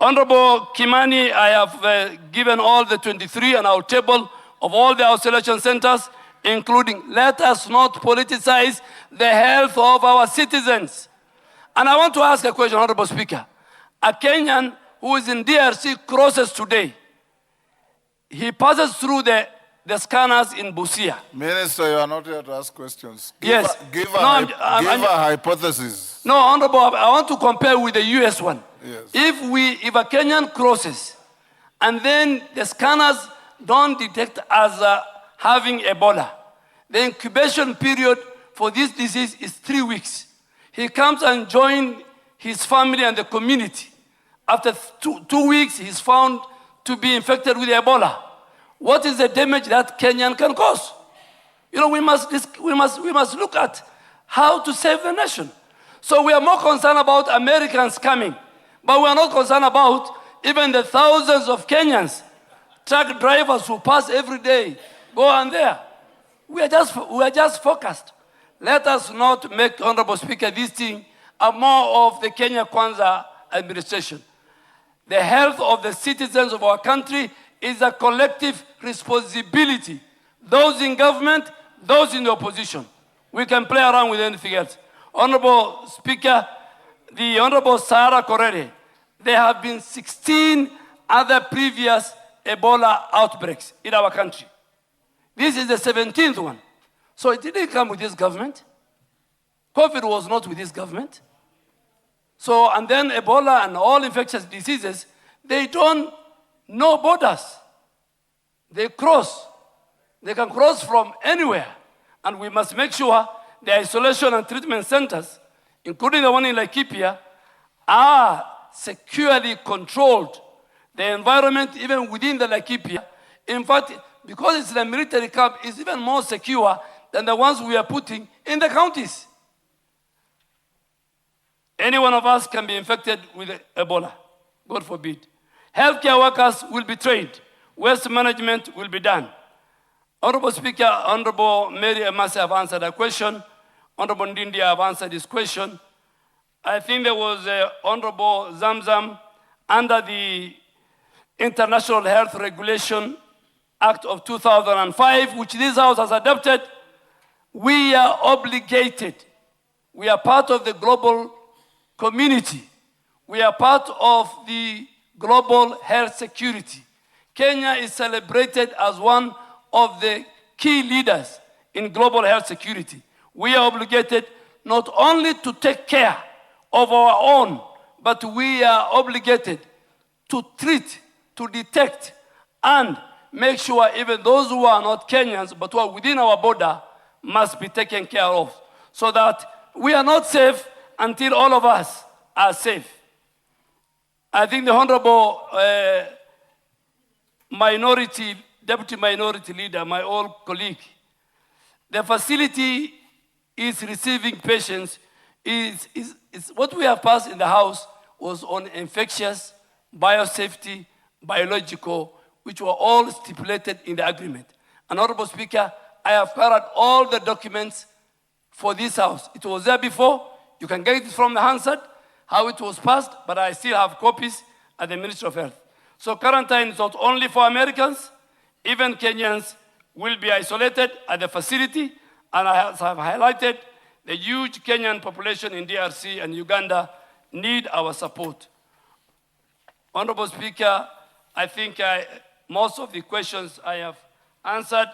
Honorable Kimani, I have given all the 23 on our table of all the isolation centers, including let us not politicize the health of our citizens. And I want to ask a question, Honorable Speaker. A Kenyan who is in DRC crosses today. He passes through the scanners in Busia. Minister, you are not here to ask questions. Give a hypothesis. No, Honorable, I want to compare with the US one. Yes. If a Kenyan crosses and then the scanners don't detect as having Ebola, the incubation period for this disease is 3 weeks. He comes and joins his family and the community. After two weeks, he's found to be infected with Ebola. What is the damage that Kenyan can cause? You know, we must look at how to save the nation. So we are more concerned about Americans coming, but we are not concerned about even the thousands of Kenyans, truck drivers who pass every day, go on there. We are just focused. Let us not make, Honorable Speaker, this thing more of the Kenya Kwanza administration. The health of the citizens of our country is a collective responsibility. Those in government, those in the opposition. We can play around with anything else. Honorable Speaker, the Honorable Sarah Korere, there have been 16 other previous Ebola outbreaks in our country. This is the 17th one. So it didn't come with this government. COVID was not with this government. So, and then Ebola and all infectious diseases, they don't know borders. They cross. They can cross from anywhere. And we must make sure the isolation and treatment centers, including the one in Laikipia, are securely controlled. The environment, even within the Laikipia, in fact, because it's a military camp, is even more secure than the ones we are putting in the counties. Any one of us can be infected with Ebola, God forbid. Healthcare workers will be trained. Waste management will be done. Honorable Speaker, Honorable Mary Emasi have answered a question. Honorable Ndindi have answered this question. I think there was Honorable Zamzam under the International Health Regulation Act of 2005, which this House has adopted. We are obligated. We are part of the global community. We are part of the global health security. Kenya is celebrated as one of the key leaders in global health security. We are obligated not only to take care of our own, but we are obligated to treat, to detect, and make sure even those who are not Kenyans, but who are within our border, must be taken care of, so that we are not safe until all of us are safe. I think the Honorable Deputy Minority Leader, my old colleague, the facility is receiving patients. What we have passed in the House was on infectious, biosafety, biological, which were all stipulated in the agreement. And Honorable Speaker, I have carried all the documents for this House. It was there before. You can get it from the Hansard, how it was passed, but I still have copies at the Ministry of Health. So quarantine is not only for Americans, even Kenyans will be isolated at the facility, and I have highlighted the huge Kenyan population in DRC and Uganda need our support. Honorable Speaker, I think most of the questions I have answered.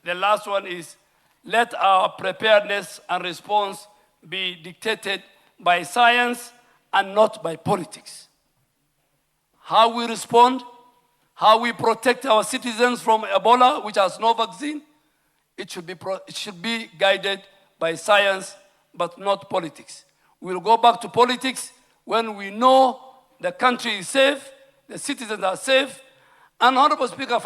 The last one is, let our preparedness and response be dictated by science and not by politics. How we respond, how we protect our citizens from Ebola, which has no vaccine, it should be guided by science, but not politics. We'll go back to politics when we know the country is safe, the citizens are safe, and Honorable Speaker,